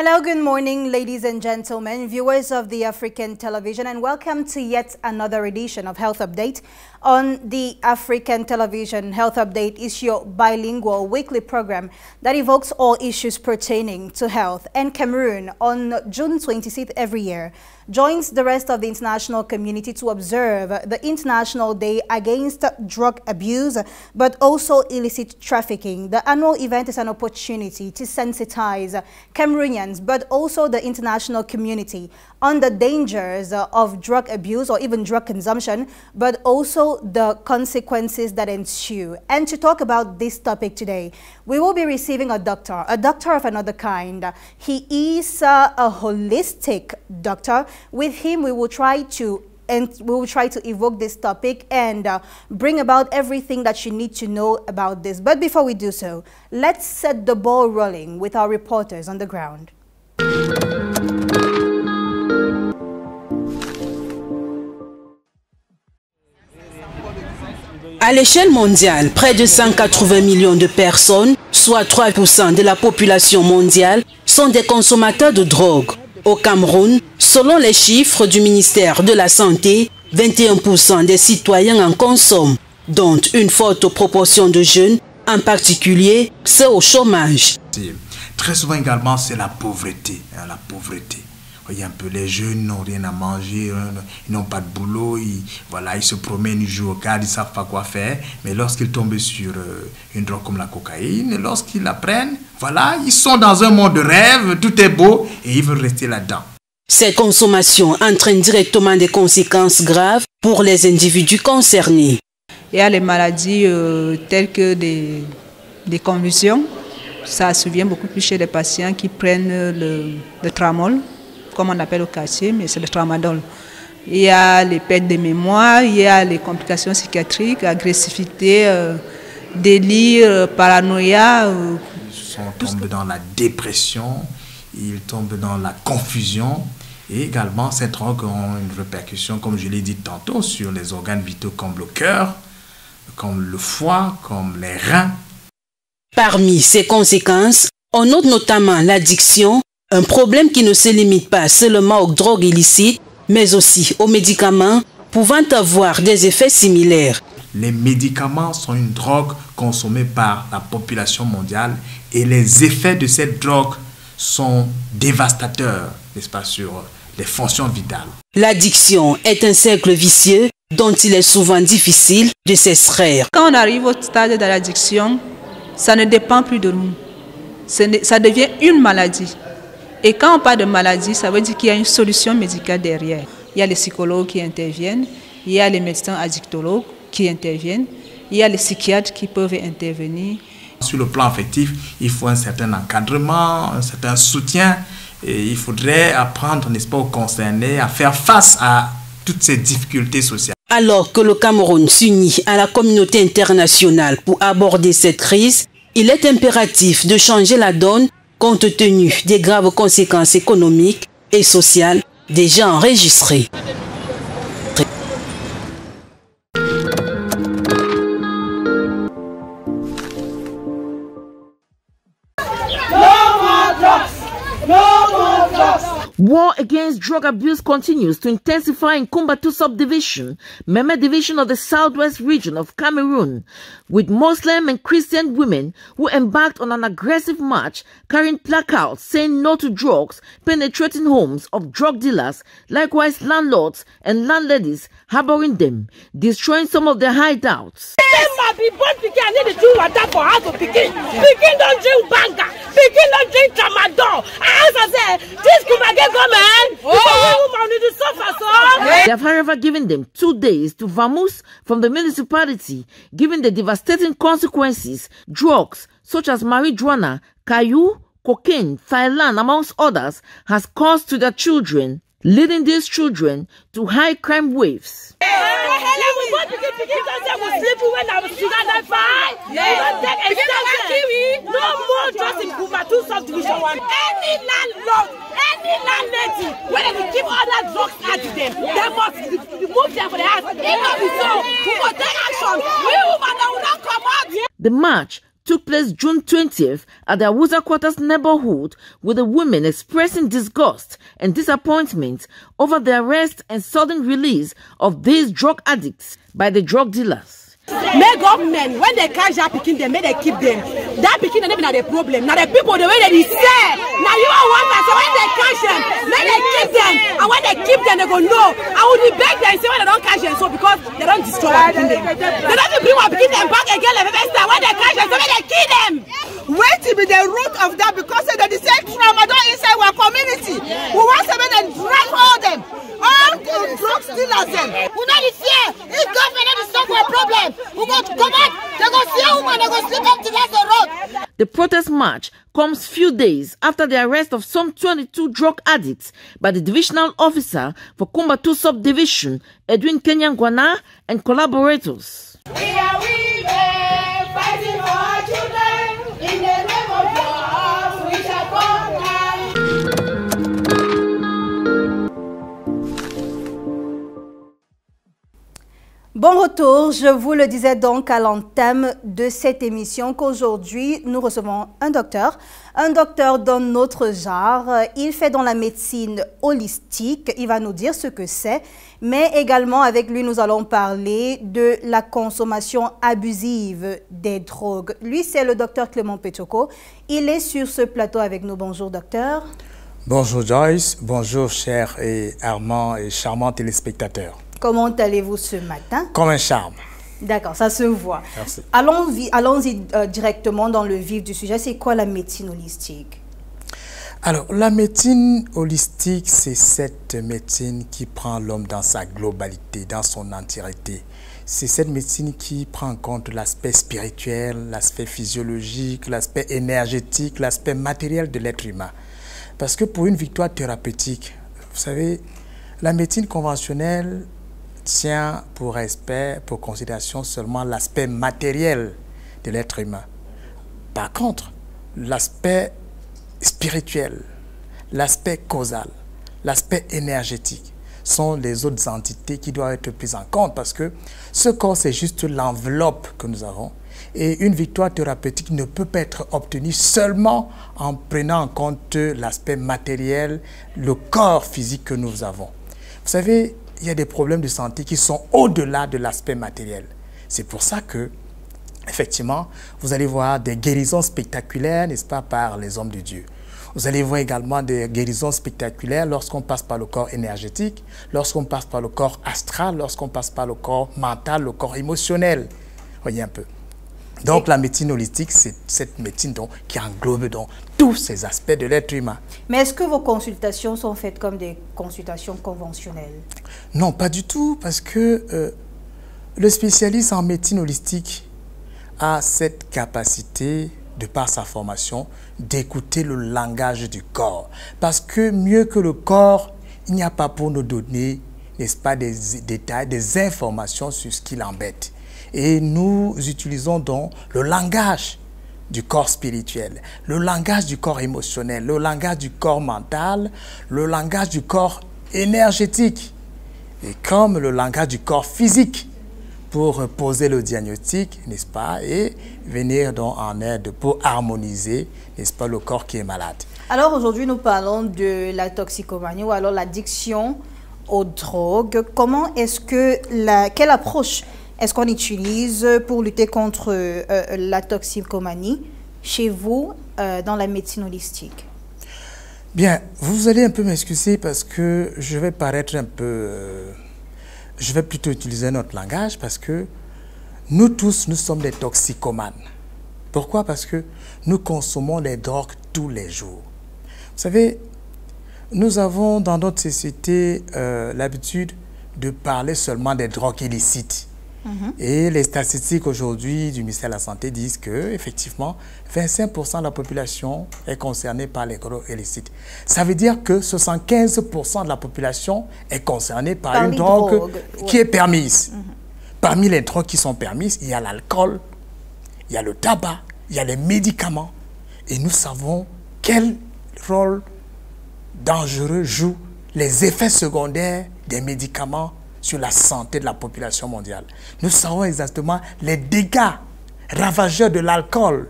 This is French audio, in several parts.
Hello, good morning, ladies and gentlemen, viewers of the African Television, and welcome to yet another edition of Health Update. On the African Television, Health Update is your bilingual weekly program that evokes all issues pertaining to health. And Cameroon, on June 26th every year, joins the rest of the international community to observe the International Day Against Drug Abuse, but also illicit trafficking. The annual event is an opportunity to sensitize Cameroonians, but also the international community on the dangers of drug abuse or even drug consumption, but also the consequences that ensue. And to talk about this topic today, we will be receiving a doctor of another kind. He is a holistic doctor. With him, we will try to evoke this topic and bring about everything that you need to know about this. But before we do so, let's set the ball rolling with our reporters on the ground. À l'échelle mondiale, près de 180 millions de personnes, soit 3% de la population mondiale, sont des consommateurs de drogue. Au Cameroun, selon les chiffres du ministère de la Santé, 21% des citoyens en consomment, dont une forte proportion de jeunes, en particulier ceux au chômage. Très souvent également, c'est la pauvreté. La pauvreté. Voyez un peu, les jeunes n'ont rien à manger, ils n'ont pas de boulot, ils se promènent, ils jouent au cadre, ils ne savent pas quoi faire. Mais lorsqu'ils tombent sur une drogue comme la cocaïne, lorsqu'ils la prennent, voilà, ils sont dans un monde de rêve, tout est beau et ils veulent rester là-dedans. Cette consommation entraîne directement des conséquences graves pour les individus concernés. Il y a les maladies telles que des convulsions. Ça survient beaucoup plus chez les patients qui prennent le tramol, comme on appelle au quartier, mais c'est le tramadol. Il y a les pertes de mémoire, il y a les complications psychiatriques, agressivité, délire, paranoïa. Ils tombent dans la dépression, ils tombent dans la confusion. Et également, ces drogues ont une répercussion, comme je l'ai dit tantôt, sur les organes vitaux comme le cœur, comme le foie, comme les reins. Parmi ces conséquences, on note notamment l'addiction, un problème qui ne se limite pas seulement aux drogues illicites, mais aussi aux médicaments pouvant avoir des effets similaires. Les médicaments sont une drogue consommée par la population mondiale et les effets de cette drogue sont dévastateurs, n'est-ce pas, sur les fonctions vitales. L'addiction est un cercle vicieux dont il est souvent difficile de s'extraire. Quand on arrive au stade de l'addiction, ça ne dépend plus de nous. Ça devient une maladie. Et quand on parle de maladie, ça veut dire qu'il y a une solution médicale derrière. Il y a les psychologues qui interviennent, il y a les médecins addictologues qui interviennent, il y a les psychiatres qui peuvent intervenir. Sur le plan affectif, il faut un certain encadrement, un certain soutien. Et il faudrait apprendre, n'est-ce pas, aux concernés à faire face à toutes ces difficultés sociales. Alors que le Cameroun s'unit à la communauté internationale pour aborder cette crise, il est impératif de changer la donne compte tenu des graves conséquences économiques et sociales déjà enregistrées. War against drug abuse continues to intensify in Kumbatu subdivision, Meme division of the southwest region of Cameroon, with Muslim and Christian women who embarked on an aggressive march carrying placards saying no to drugs, penetrating homes of drug dealers, likewise landlords and landladies harboring them, destroying some of their hideouts. They have, however, given them 2 days to vamoose from the municipality, given the devastating consequences drugs such as marijuana, caillou, cocaine, Thailand, amongst others, has caused to their children, leading these children to high crime waves. No more drugs in Kumbatu subdivision. Any landlord, any landlady, when they keep all that drugs at them, they must remove them from the house. If not so, we will take action. We will not come out. The march took place June 20th at the Awuza Quarters neighborhood, with the women expressing disgust and disappointment over the arrest and sudden release of these drug addicts by the drug dealers. May government, when they catch that picking them, may they keep them. That picking them not the problem. Now the people, the way they say, now you are one person. So when they catch them, may they keep them. And when they keep them, they go no. I will beg them say when they don't catch them, so because they don't destroy what picking them. They don't bring what picking them back again. When they catch them, so may they kill them. Wait to be the root of that, because they say trauma don't inside our community. We want to make them drag all them. All the drug dealers them. We not the fear. If government not solve our problem, we go to come out. They go see a woman. They go sleep up to the road. The protest march comes few days after the arrest of some 22 drug addicts by the divisional officer for Kumbatu Subdivision, Edwin Kenyangwana, and collaborators. We are women fighting for our children. In the name of God, we shall conquer. Bon retour, je vous le disais donc à l'entame de cette émission qu'aujourd'hui nous recevons un docteur dans notre genre. Il fait dans la médecine holistique, il va nous dire ce que c'est, mais également avec lui nous allons parler de la consommation abusive des drogues. Lui c'est le docteur Clément Petchoko, il est sur ce plateau avec nous. Bonjour docteur. Bonjour Joyce, bonjour chers et Armand et charmants téléspectateurs. Comment allez-vous ce matin? Comme un charme. D'accord, ça se voit. Merci. Allons-y directement dans le vif du sujet. C'est quoi la médecine holistique? Alors, la médecine holistique, c'est cette médecine qui prend l'homme dans sa globalité, dans son entièreté. C'est cette médecine qui prend en compte l'aspect spirituel, l'aspect physiologique, l'aspect énergétique, l'aspect matériel de l'être humain. Parce que pour une victoire thérapeutique, vous savez, la médecine conventionnelle tient pour respect, pour considération seulement l'aspect matériel de l'être humain. Par contre, l'aspect spirituel, l'aspect causal, l'aspect énergétique sont les autres entités qui doivent être prises en compte, parce que ce corps, c'est juste l'enveloppe que nous avons. Et une victoire thérapeutique ne peut pas être obtenue seulement en prenant en compte l'aspect matériel, le corps physique que nous avons. Vous savez, il y a des problèmes de santé qui sont au-delà de l'aspect matériel. C'est pour ça que, effectivement, vous allez voir des guérisons spectaculaires, n'est-ce pas, par les hommes de Dieu. Vous allez voir également des guérisons spectaculaires lorsqu'on passe par le corps énergétique, lorsqu'on passe par le corps astral, lorsqu'on passe par le corps mental, le corps émotionnel. Voyez un peu. Donc la médecine holistique, c'est cette médecine donc, qui englobe donc, tous ces aspects de l'être humain. Mais est-ce que vos consultations sont faites comme des consultations conventionnelles? Non, pas du tout, parce que le spécialiste en médecine holistique a cette capacité, de par sa formation, d'écouter le langage du corps. Parce que mieux que le corps, il n'y a pas pour nous donner, n'est-ce pas, des détails, des informations sur ce qui l'embête. Et nous utilisons donc le langage du corps spirituel, le langage du corps émotionnel, le langage du corps mental, le langage du corps énergétique, et comme le langage du corps physique, pour poser le diagnostic, n'est-ce pas, et venir donc en aide pour harmoniser, n'est-ce pas, le corps qui est malade. Alors aujourd'hui, nous parlons de la toxicomanie ou alors l'addiction aux drogues. Comment est-ce que, quelle approche est-ce qu'on utilise pour lutter contre la toxicomanie chez vous dans la médecine holistique? Bien, vous allez un peu m'excuser parce que je vais paraître un peu... je vais plutôt utiliser notre langage parce que nous tous, nous sommes des toxicomanes. Pourquoi? Parce que nous consommons des drogues tous les jours. Vous savez, nous avons dans notre société l'habitude de parler seulement des drogues illicites. Et les statistiques aujourd'hui du ministère de la Santé disent que, effectivement, 25% de la population est concernée par les drogues illicites. Ça veut dire que 75% de la population est concernée par une drogue qui est permise. Parmi les drogues qui sont permises, il y a l'alcool, il y a le tabac, il y a les médicaments. Et nous savons quel rôle dangereux jouent les effets secondaires des médicaments sur la santé de la population mondiale. Nous savons exactement les dégâts ravageur de l'alcool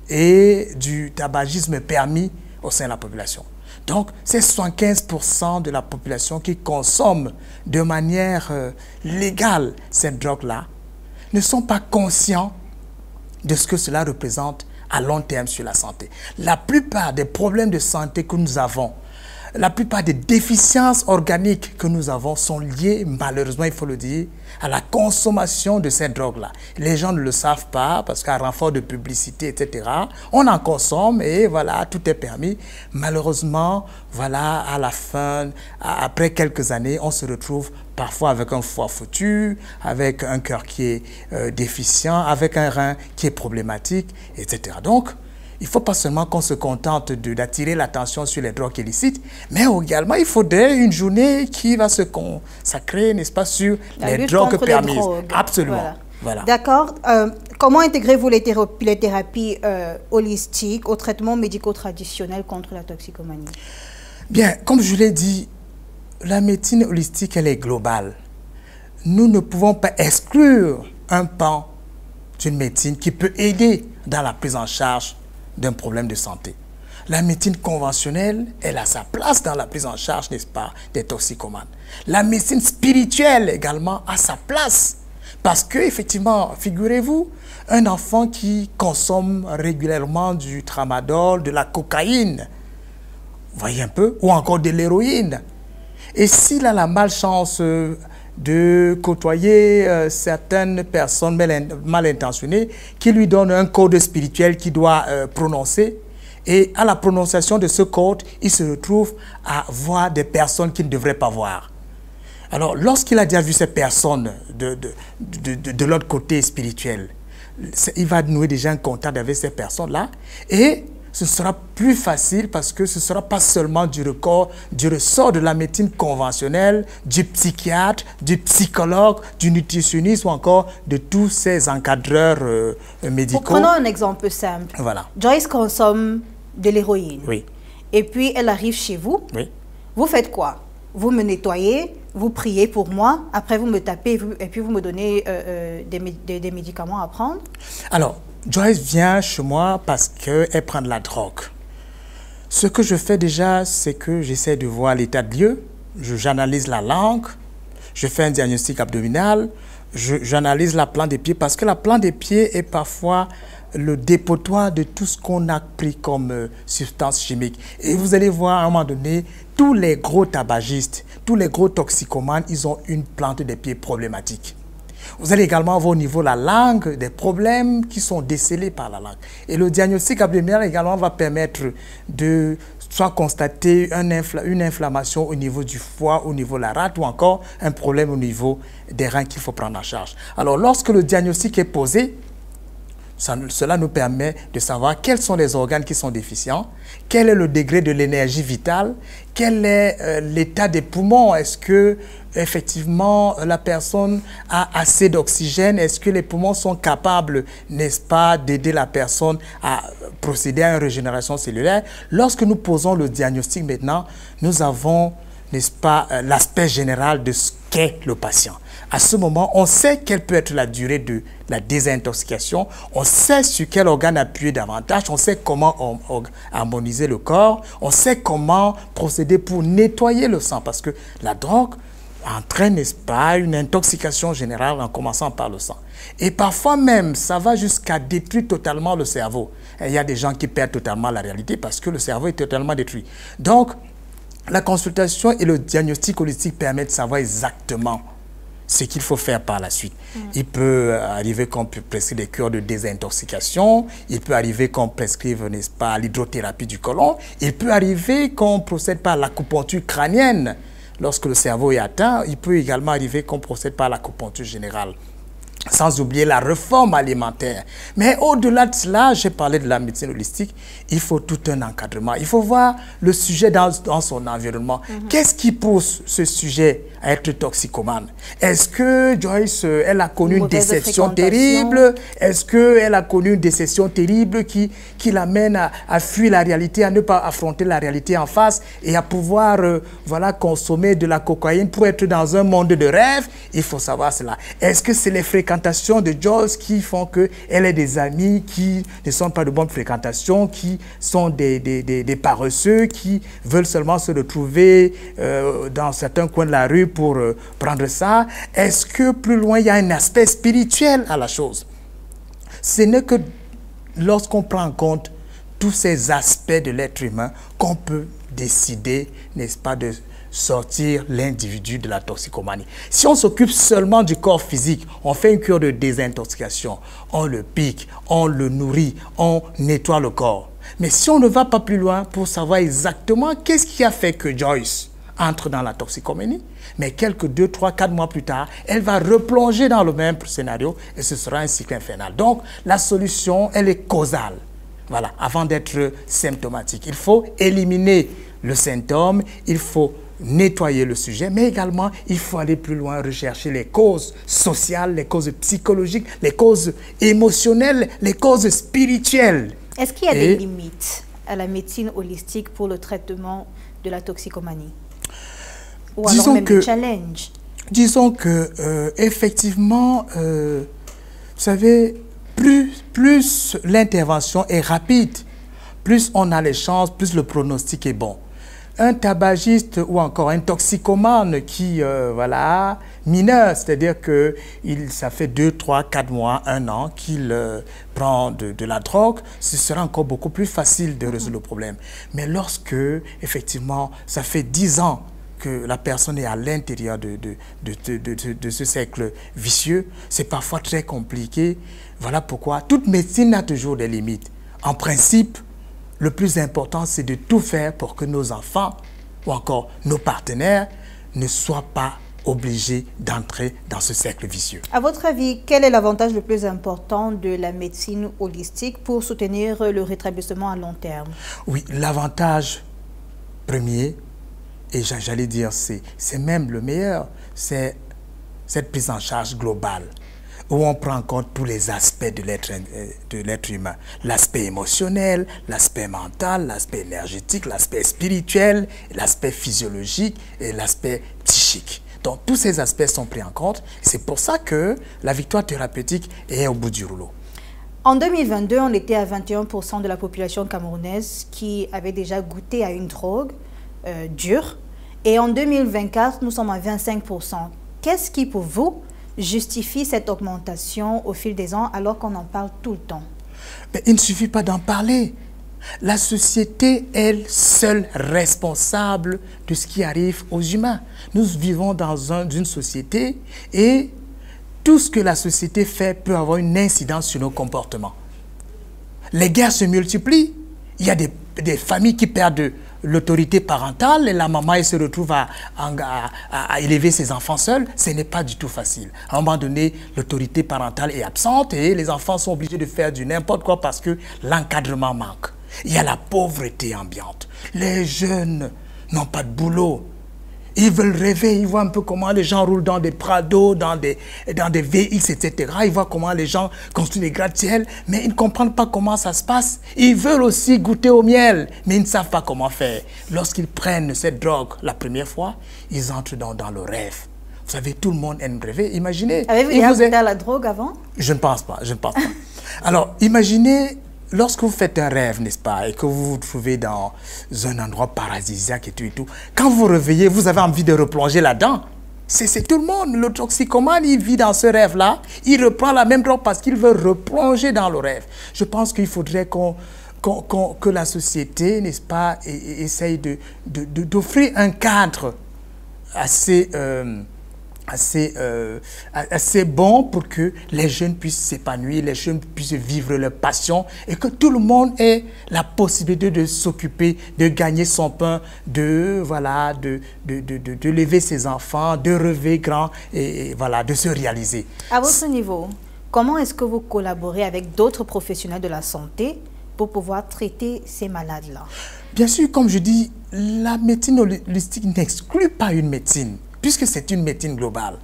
et du tabagisme permis au sein de la population. Donc, c'est 75% de la population qui consomme de manière légale cette drogue-là, ne sont pas conscients de ce que cela représente à long terme sur la santé. La plupart des problèmes de santé que nous avons, la plupart des déficiences organiques que nous avons sont liées, malheureusement, il faut le dire, à la consommation de cette drogue-là. Les gens ne le savent pas parce qu'à renfort de publicité, etc., on en consomme et voilà, tout est permis. Malheureusement, voilà, à la fin, après quelques années, on se retrouve parfois avec un foie foutu, avec un cœur qui est déficient, avec un rein qui est problématique, etc. Donc, il ne faut pas seulement qu'on se contente d'attirer l'attention sur les drogues illicites, mais également il faudrait une journée qui va se consacrer, n'est-ce pas, sur les drogues permises. Absolument. Voilà. D'accord. Comment intégrez-vous les thérapies holistiques au traitement médico-traditionnel contre la toxicomanie? Bien, comme je l'ai dit, la médecine holistique, elle est globale. Nous ne pouvons pas exclure un pan d'une médecine qui peut aider dans la prise en charge d'un problème de santé. La médecine conventionnelle, elle a sa place dans la prise en charge, n'est-ce pas, des toxicomanes. La médecine spirituelle également a sa place. Parce que, effectivement, figurez-vous, un enfant qui consomme régulièrement du tramadol, de la cocaïne, voyez un peu, ou encore de l'héroïne. Et s'il a la malchance de côtoyer certaines personnes mal intentionnées qui lui donnent un code spirituel qu'il doit prononcer. Et à la prononciation de ce code, il se retrouve à voir des personnes qu'il ne devrait pas voir. Alors, lorsqu'il a déjà vu ces personnes de l'autre côté spirituel, il va nouer déjà un contact avec ces personnes-là et ce sera plus facile parce que ce ne sera pas seulement du ressort de la médecine conventionnelle, du psychiatre, du psychologue, du nutritionniste ou encore de tous ces encadreurs médicaux. Prenons un exemple simple. Voilà. Joyce consomme de l'héroïne. Oui. Et puis elle arrive chez vous. Oui. Vous faites quoi? Vous me nettoyez, vous priez pour moi, après vous me tapez et puis vous me donnez des médicaments à prendre? Alors, Joyce vient chez moi parce qu'elle prend de la drogue. Ce que je fais déjà, c'est que j'essaie de voir l'état de lieu, j'analyse la langue, je fais un diagnostic abdominal, j'analyse la plante des pieds parce que la plante des pieds est parfois le dépotoir de tout ce qu'on a pris comme substance chimique. Et vous allez voir à un moment donné, tous les gros tabagistes, tous les gros toxicomanes, ils ont une plante des pieds problématique. Vous allez également avoir au niveau de la langue des problèmes qui sont décelés par la langue. Et le diagnostic abdominal également va permettre de soit constater une inflammation au niveau du foie, au niveau de la rate ou encore un problème au niveau des reins qu'il faut prendre en charge. Alors lorsque le diagnostic est posé, cela nous permet de savoir quels sont les organes qui sont déficients, quel est le degré de l'énergie vitale, quel est l'état des poumons, est-ce que effectivement la personne a assez d'oxygène, est-ce que les poumons sont capables, n'est-ce pas, d'aider la personne à procéder à une régénération cellulaire. Lorsque nous posons le diagnostic maintenant, nous avons, n'est-ce pas, l'aspect général de ce qu'est le patient. À ce moment, on sait quelle peut être la durée de la désintoxication, on sait sur quel organe appuyer davantage, on sait comment harmoniser le corps, on sait comment procéder pour nettoyer le sang, parce que la drogue entraîne, n'est-ce pas, une intoxication générale en commençant par le sang. Et parfois même, ça va jusqu'à détruire totalement le cerveau. Et il y a des gens qui perdent totalement la réalité parce que le cerveau est totalement détruit. Donc, la consultation et le diagnostic holistique permettent de savoir exactement ce qu'il faut faire par la suite. Il peut arriver qu'on prescrive des cures de désintoxication, il peut arriver qu'on prescrive, n'est-ce pas, l'hydrothérapie du côlon, il peut arriver qu'on procède par l'acupuncture crânienne. Lorsque le cerveau est atteint, il peut également arriver qu'on procède par l'acupuncture générale. Sans oublier la réforme alimentaire. Mais au-delà de cela, j'ai parlé de la médecine holistique, il faut tout un encadrement. Il faut voir le sujet dans son environnement. Qu'est-ce qui pousse ce sujet à être toxicomane? Est-ce que Joyce, elle a connu une déception terrible? Est-ce qu'elle a connu une déception terrible qui l'amène à fuir la réalité, à ne pas affronter la réalité en face et à pouvoir voilà, consommer de la cocaïne pour être dans un monde de rêve? Il faut savoir cela. Est-ce que c'est les fréquentations de Joyce qui font qu'elle ait des amis qui ne sont pas de bonnes fréquentations, qui sont des paresseux, qui veulent seulement se retrouver dans certains coins de la rue pour prendre ça? Est-ce que plus loin, il y a un aspect spirituel à la chose? Ce n'est que lorsqu'on prend en compte tous ces aspects de l'être humain qu'on peut décider, n'est-ce pas, de sortir l'individu de la toxicomanie. Si on s'occupe seulement du corps physique, on fait une cure de désintoxication, on le pique, on le nourrit, on nettoie le corps. Mais si on ne va pas plus loin pour savoir exactement qu'est-ce qui a fait que Joyce entre dans la toxicomanie, mais quelques 2, 3, 4 mois plus tard, elle va replonger dans le même scénario et ce sera un cycle infernal. Donc, la solution, elle est causale. Voilà, avant d'être symptomatique. Il faut éliminer le symptôme, il faut nettoyer le sujet, mais également, il faut aller plus loin, rechercher les causes sociales, les causes psychologiques, les causes émotionnelles, les causes spirituelles. Est-ce qu'il y a des limites à la médecine holistique pour le traitement de la toxicomanie? Ou alors même des challenges? Disons que, effectivement, vous savez, plus l'intervention est rapide, plus on a les chances, plus le pronostic est bon. Un tabagiste ou encore un toxicomane qui, voilà, mineur, c'est-à-dire que ça fait 2, 3, 4 mois, 1 an qu'il prend de la drogue, ce sera encore beaucoup plus facile de résoudre le problème. Mais lorsque, effectivement, ça fait 10 ans que la personne est à l'intérieur de ce cercle vicieux, c'est parfois très compliqué. Voilà pourquoi toute médecine a toujours des limites. En principe, le plus important, c'est de tout faire pour que nos enfants ou encore nos partenaires ne soient pas obligés d'entrer dans ce cercle vicieux. À votre avis, quel est l'avantage le plus important de la médecine holistique pour soutenir le rétablissement à long terme? Oui, l'avantage premier, et j'allais dire c'est même le meilleur, c'est cette prise en charge globale, où on prend en compte tous les aspects de l'être humain. L'aspect émotionnel, l'aspect mental, l'aspect énergétique, l'aspect spirituel, l'aspect physiologique et l'aspect psychique. Donc tous ces aspects sont pris en compte. C'est pour ça que la victoire thérapeutique est au bout du rouleau. En 2022, on était à 21% de la population camerounaise qui avait déjà goûté à une drogue dure. Et en 2024, nous sommes à 25%. Qu'est-ce qui, pour vous, justifie cette augmentation au fil des ans alors qu'on en parle tout le temps? Mais il ne suffit pas d'en parler. La société est seule responsable de ce qui arrive aux humains. Nous vivons dans une société et tout ce que la société fait peut avoir une incidence sur nos comportements. Les guerres se multiplient. Il y a des familles qui perdent l'autorité parentale et la maman elle se retrouve à élever ses enfants seuls. Ce n'est pas du tout facile. À un moment donné, l'autorité parentale est absente et les enfants sont obligés de faire du n'importe quoi parce que l'encadrement manque. Il y a la pauvreté ambiante. Les jeunes n'ont pas de boulot. Ils veulent rêver, ils voient un peu comment les gens roulent dans des Prado, dans des VX, etc. Ils voient comment les gens construisent des gratte-ciel, mais ils ne comprennent pas comment ça se passe. Ils veulent aussi goûter au miel, mais ils ne savent pas comment faire. Lorsqu'ils prennent cette drogue la première fois, ils entrent dans le rêve. Vous savez, tout le monde aime rêver. Imaginez... Avez-vous déjà goûté à la drogue avant? Je ne pense pas, je ne pense pas. Alors, imaginez... Lorsque vous faites un rêve, n'est-ce pas, et que vous vous trouvez dans un endroit paradisiaque et tout, quand vous vous réveillez, vous avez envie de replonger là-dedans. C'est tout le monde. Le toxicomane, il vit dans ce rêve-là. Il reprend la même drogue parce qu'il veut replonger dans le rêve. Je pense qu'il faudrait que la société, n'est-ce pas, essaye d'offrir un cadre assez bon pour que les jeunes puissent s'épanouir, les jeunes puissent vivre leur passion et que tout le monde ait la possibilité de s'occuper, de gagner son pain, de lever ses enfants, de rêver grand et voilà, de se réaliser. À votre niveau, comment est-ce que vous collaborez avec d'autres professionnels de la santé pour pouvoir traiter ces malades-là? Bien sûr, comme je dis, la médecine holistique n'exclut pas une médecine. puisque c'est une médecine globale.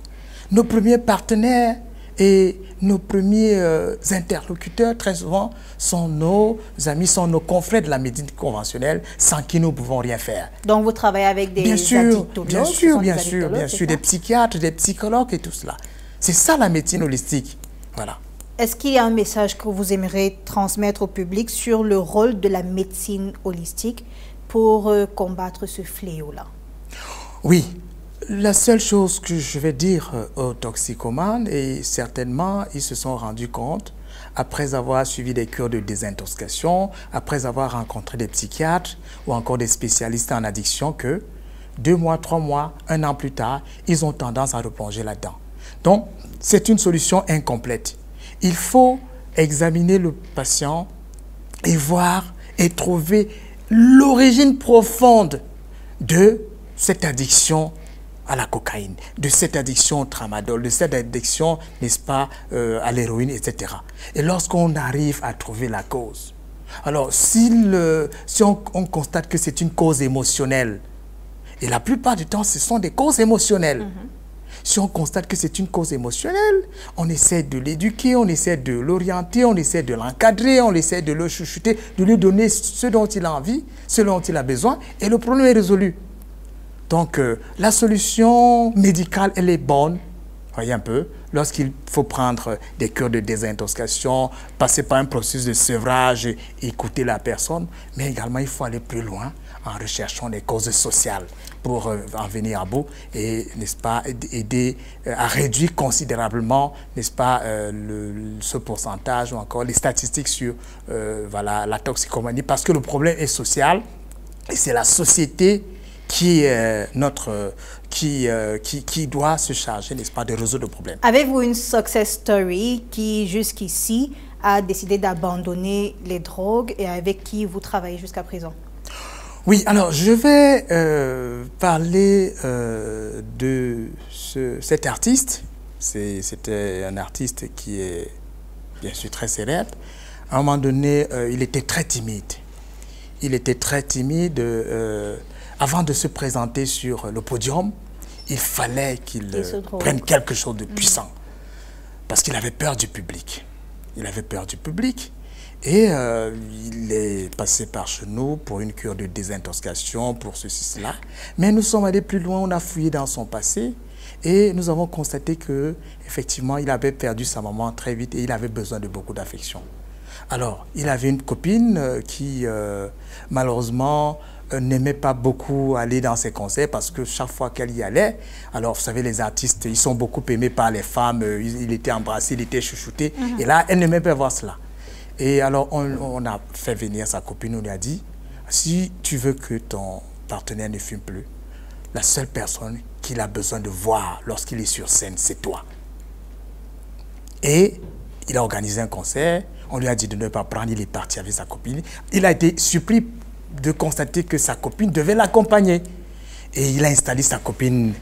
Nos premiers partenaires et nos premiers interlocuteurs, très souvent, sont nos amis, sont nos confrères de la médecine conventionnelle, sans qui nous ne pouvons rien faire. Donc vous travaillez avec des addictologues? Bien sûr, des psychiatres, des psychologues et tout cela. C'est ça la médecine holistique. Voilà. Est-ce qu'il y a un message que vous aimeriez transmettre au public sur le rôle de la médecine holistique pour combattre ce fléau-là? Oui. La seule chose que je vais dire aux toxicomanes, et certainement ils se sont rendus compte, après avoir suivi des cures de désintoxication, après avoir rencontré des psychiatres ou encore des spécialistes en addiction, que 2 mois, 3 mois, 1 an plus tard, ils ont tendance à replonger là-dedans. Donc, c'est une solution incomplète. Il faut examiner le patient et voir et trouver l'origine profonde de cette addiction à la cocaïne, de cette addiction au tramadol, de cette addiction, n'est-ce pas, à l'héroïne, etc. Et lorsqu'on arrive à trouver la cause, alors si on constate que c'est une cause émotionnelle, et la plupart du temps, ce sont des causes émotionnelles. Si on constate que c'est une cause émotionnelle, on essaie de l'éduquer, on essaie de l'orienter, on essaie de l'encadrer, on essaie de le chouchouter, de lui donner ce dont il a envie, ce dont il a besoin, et le problème est résolu. Donc, la solution médicale, elle est bonne, voyez un peu, lorsqu'il faut prendre des cures de désintoxication, passer par un processus de sevrage, écouter la personne, mais également il faut aller plus loin en recherchant des causes sociales pour en venir à bout et, n'est-ce pas, aider à réduire considérablement, n'est-ce pas, ce pourcentage ou encore les statistiques sur voilà, la toxicomanie, parce que le problème est social et c'est la société qui doit se charger, n'est-ce pas, de résoudre le problème. Avez-vous une success story qui, jusqu'ici, a décidé d'abandonner les drogues et avec qui vous travaillez jusqu'à présent? Oui, alors je vais parler de cet artiste. C'était un artiste qui est bien sûr très célèbre. À un moment donné, il était très timide. Il était très timide. Avant de se présenter sur le podium, il fallait qu'il prenne quelque chose de puissant. Parce qu'il avait peur du public. Il avait peur du public. Et il est passé par chez nous pour une cure de désintoxication, pour ceci, cela. Mais nous sommes allés plus loin, on a fouillé dans son passé et nous avons constaté que effectivement, il avait perdu sa maman très vite et il avait besoin de beaucoup d'affection. Alors, il avait une copine qui, malheureusement, n'aimait pas beaucoup aller dans ses concerts parce que chaque fois qu'elle y allait, alors vous savez, les artistes, ils sont beaucoup aimés par les femmes, il était embrassé, il était chouchouté, et là, elle n'aimait pas voir cela. Et alors, on a fait venir sa copine, on lui a dit, si tu veux que ton partenaire ne fume plus, la seule personne qu'il a besoin de voir lorsqu'il est sur scène, c'est toi. Et il a organisé un concert, on lui a dit de ne pas prendre, il est parti avec sa copine. Il a été surpris de constater que sa copine devait l'accompagner. Et il a installé sa copine,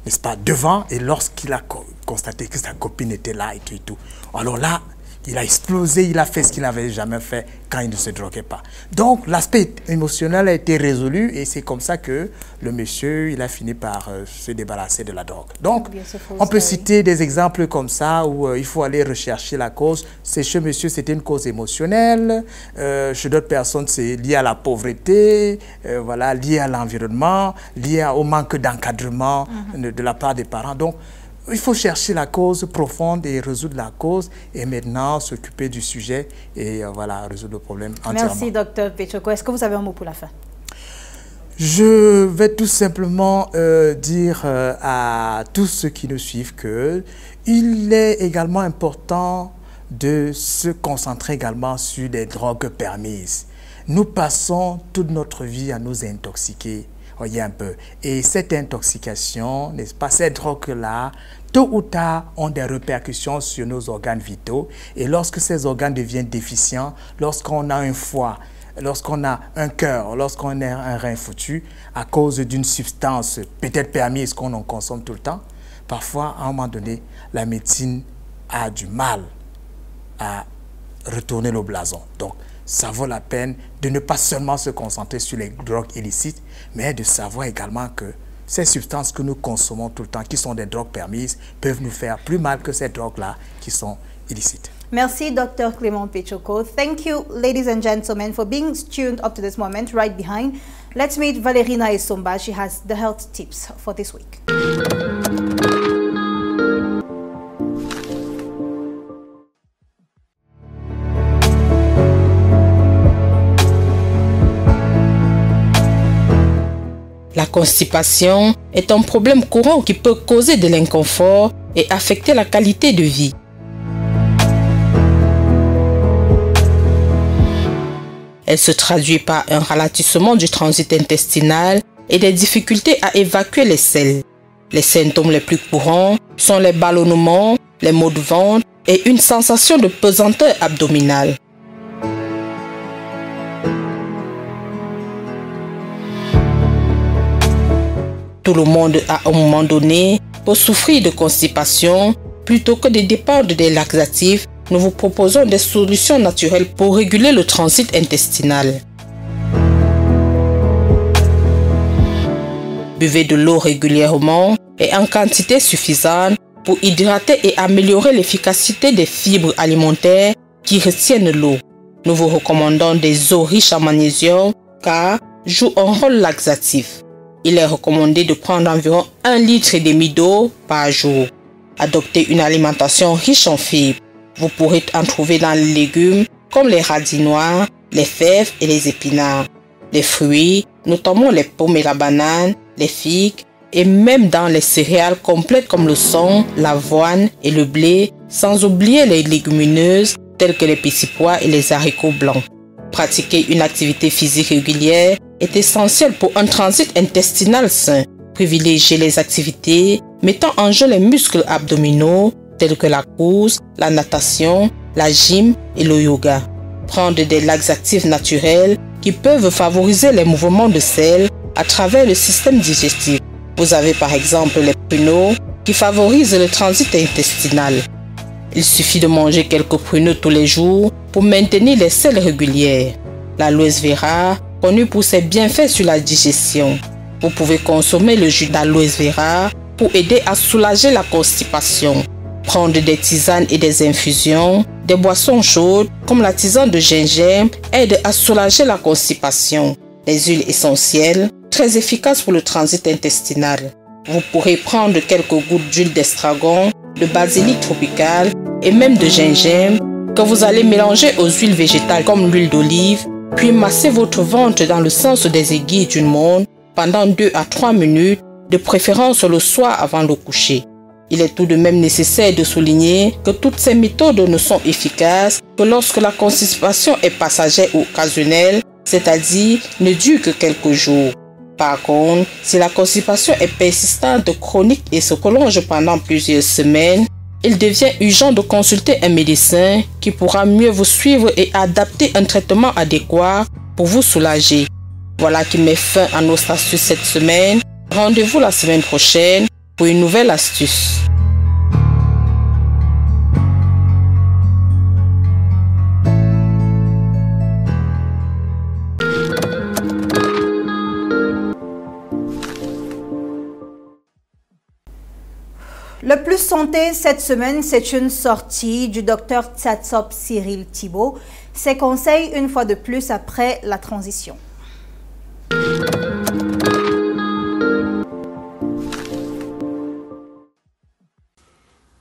n'est-ce pas, devant, et lorsqu'il a constaté que sa copine était là et tout, alors là, il a explosé, il a fait ce qu'il n'avait jamais fait quand il ne se droguait pas. Donc, l'aspect émotionnel a été résolu et c'est comme ça que le monsieur, il a fini par se débarrasser de la drogue. Donc, on peut citer des exemples comme ça où il faut aller rechercher la cause. Chez monsieur, c'était une cause émotionnelle. Chez d'autres personnes, c'est lié à la pauvreté, voilà, lié à l'environnement, lié au manque d'encadrement de la part des parents. Donc, il faut chercher la cause profonde et résoudre la cause et maintenant s'occuper du sujet et voilà, résoudre le problème entièrement. Merci, Dr Petchoko. Est-ce que vous avez un mot pour la fin? Je vais tout simplement dire à tous ceux qui nous suivent qu'il est également important de se concentrer également sur des drogues permises. Nous passons toute notre vie à nous intoxiquer. Voyez un peu. Et cette intoxication, n'est-ce pas, ces drogues-là, tôt ou tard, ont des répercussions sur nos organes vitaux. Et lorsque ces organes deviennent déficients, lorsqu'on a un foie, lorsqu'on a un cœur, lorsqu'on a un rein foutu, à cause d'une substance peut-être permise qu'on en consomme tout le temps, parfois, à un moment donné, la médecine a du mal à retourner le blason. Donc, ça vaut la peine de ne pas seulement se concentrer sur les drogues illicites, mais de savoir également que ces substances que nous consommons tout le temps, qui sont des drogues permises, peuvent nous faire plus mal que ces drogues-là qui sont illicites. Merci, Dr. Clément Pechoko. Thank you, ladies and gentlemen, for being tuned up to this moment. Right behind, let's meet Valerina Isomba. She has the health tips for this week. La constipation est un problème courant qui peut causer de l'inconfort et affecter la qualité de vie. Elle se traduit par un ralentissement du transit intestinal et des difficultés à évacuer les selles. Les symptômes les plus courants sont les ballonnements, les maux de ventre et une sensation de pesanteur abdominale. Tout le monde, à un moment donné, peut souffrir de constipation. Plutôt que de dépendre des laxatifs, nous vous proposons des solutions naturelles pour réguler le transit intestinal. Buvez de l'eau régulièrement et en quantité suffisante pour hydrater et améliorer l'efficacité des fibres alimentaires qui retiennent l'eau. Nous vous recommandons des eaux riches en magnésium car jouent un rôle laxatif. Il est recommandé de prendre environ 1,5 litre d'eau par jour. Adoptez une alimentation riche en fibres. Vous pourrez en trouver dans les légumes comme les radis noirs, les fèves et les épinards. Les fruits, notamment les pommes et la banane, les figues, et même dans les céréales complètes comme le son, l'avoine et le blé, sans oublier les légumineuses telles que les petits pois et les haricots blancs. Pratiquer une activité physique régulière est essentiel pour un transit intestinal sain. Privilégiez les activités mettant en jeu les muscles abdominaux tels que la course, la natation, la gym et le yoga. Prendre des laxatifs naturels qui peuvent favoriser les mouvements de selles à travers le système digestif. Vous avez par exemple les pruneaux qui favorisent le transit intestinal. Il suffit de manger quelques pruneaux tous les jours pour maintenir les selles régulières. L'aloe vera, connu pour ses bienfaits sur la digestion. Vous pouvez consommer le jus d'aloe vera pour aider à soulager la constipation. Prendre des tisanes et des infusions, des boissons chaudes comme la tisane de gingembre aide à soulager la constipation. Les huiles essentielles, très efficaces pour le transit intestinal. Vous pourrez prendre quelques gouttes d'huile d'estragon, de basilic tropical et même de gingembre que vous allez mélanger aux huiles végétales comme l'huile d'olive, puis masser votre ventre dans le sens des aiguilles d'une montre pendant 2 à 3 minutes, de préférence le soir avant le coucher. Il est tout de même nécessaire de souligner que toutes ces méthodes ne sont efficaces que lorsque la constipation est passagère ou occasionnelle, c'est-à-dire ne dure que quelques jours. Par contre, si la constipation est persistante, chronique et se prolonge pendant plusieurs semaines, il devient urgent de consulter un médecin qui pourra mieux vous suivre et adapter un traitement adéquat pour vous soulager. Voilà qui met fin à nos astuces cette semaine. Rendez-vous la semaine prochaine pour une nouvelle astuce. Le plus santé cette semaine, c'est une sortie du docteur Tsatsop Cyril Thibault. Ses conseils une fois de plus après la transition.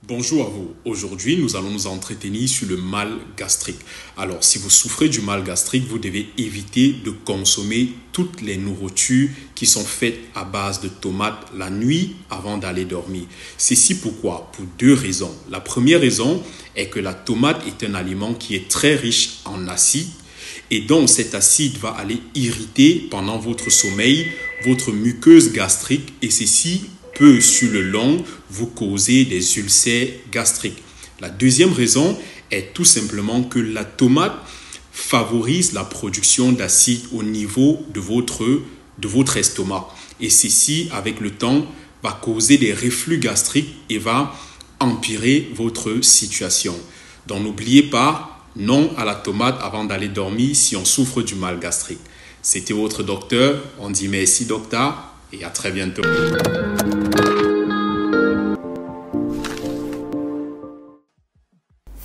Bonjour à vous. Aujourd'hui, nous allons nous entretenir sur le mal gastrique. Alors, si vous souffrez du mal gastrique, vous devez éviter de consommer toutes les nourritures qui sont faites à base de tomates la nuit avant d'aller dormir. Ceci pourquoi? Pour 2 raisons. La première raison est que la tomate est un aliment qui est très riche en acide et donc cet acide va aller irriter pendant votre sommeil votre muqueuse gastrique et ceci peut sur le long vous causer des ulcères gastriques. La deuxième raison est tout simplement que la tomate favorise la production d'acide au niveau de votre estomac. Et ceci, avec le temps, va causer des reflux gastriques et va empirer votre situation. Donc n'oubliez pas, non à la tomate avant d'aller dormir si on souffre du mal gastrique. C'était votre docteur. On dit merci docteur. et à très bientôt.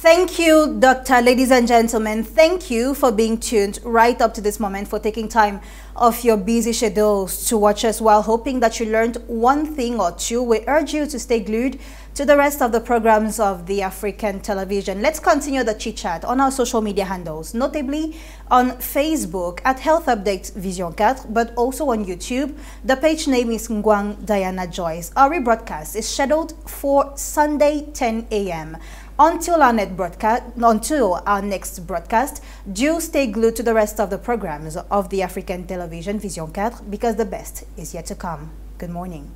Thank you, Doctor. Ladies and gentlemen, thank you for being tuned right up to this moment, for taking time off your busy schedules to watch us, while hoping that you learned one thing or two. We urge you to stay glued to the rest of the programs of the African television. Let's continue the chit-chat on our social media handles, notably on Facebook at Health Update Vision 4, but also on YouTube. The page name is Ngwang Diana Joyce. Our rebroadcast is scheduled for Sunday, 10 a.m. Until our next broadcast, do stay glued to the rest of the programs of the African television Vision 4, because the best is yet to come. Good morning.